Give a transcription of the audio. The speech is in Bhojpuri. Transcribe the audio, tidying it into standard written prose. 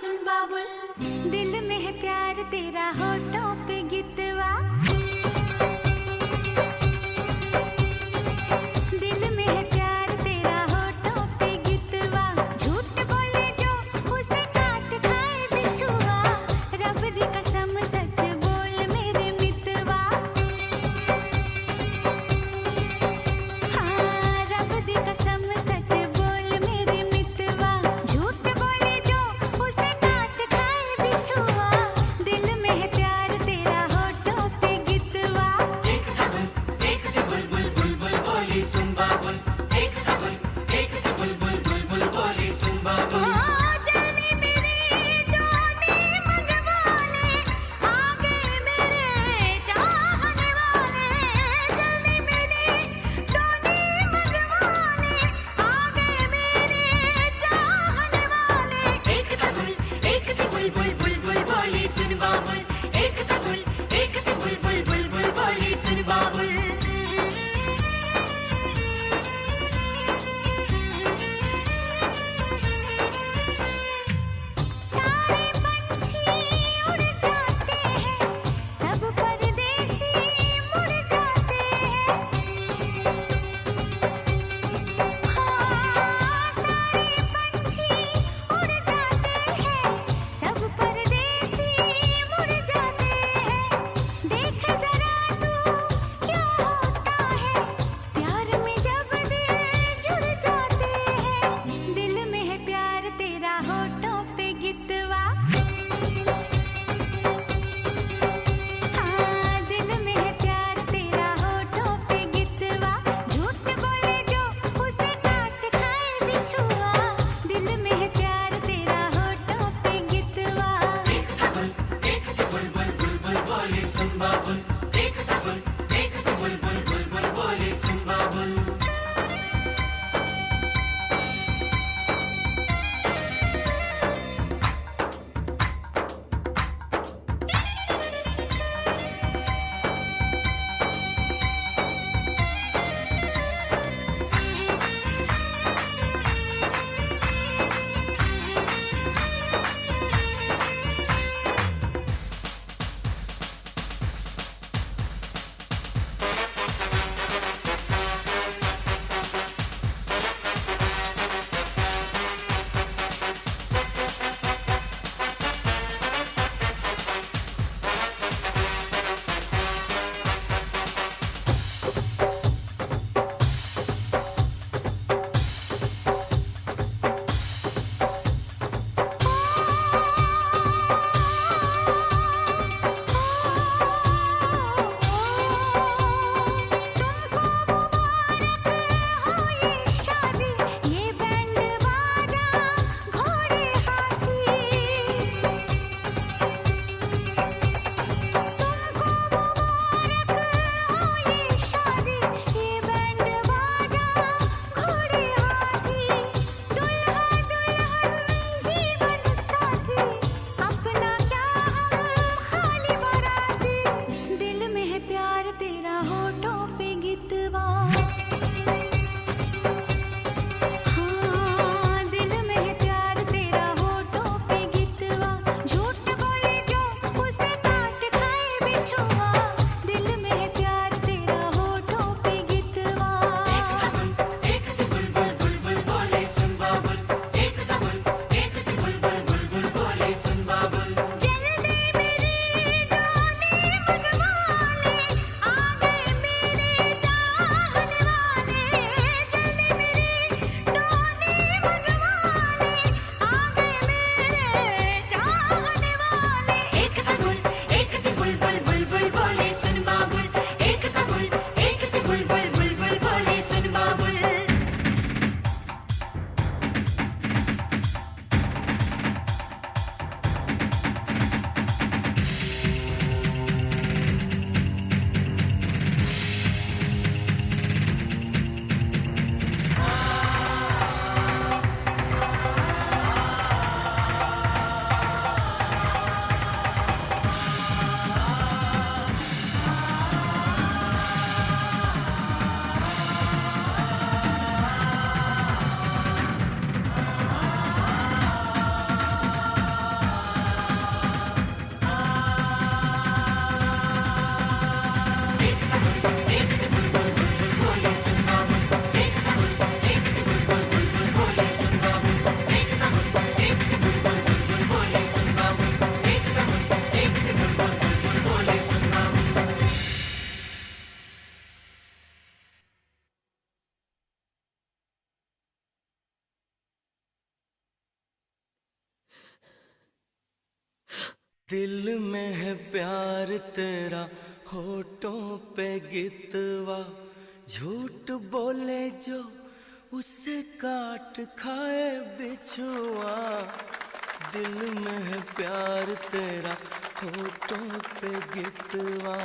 सुन बाबुल, दिल में है प्यार तेरा होठों पे गितवा। दिल में है प्यार तेरा होठों पे गितवा। झूठ बोले जो उसे काट खाए बिछुआ। रब दी कसम सच बोल मेरे मितवा। हाँ रब दी कसम सच बोल मेरे मितवा। झूठ बोले जो उसे काट खाए बिछुआ। दिल में है प्यार तेरा होठों दिल में है प्यार तेरा, होठों पे गितवा, झूठ बोले जो उसे काट खाए बिछुआ। दिल में है प्यार तेरा, होठों पे गितवा।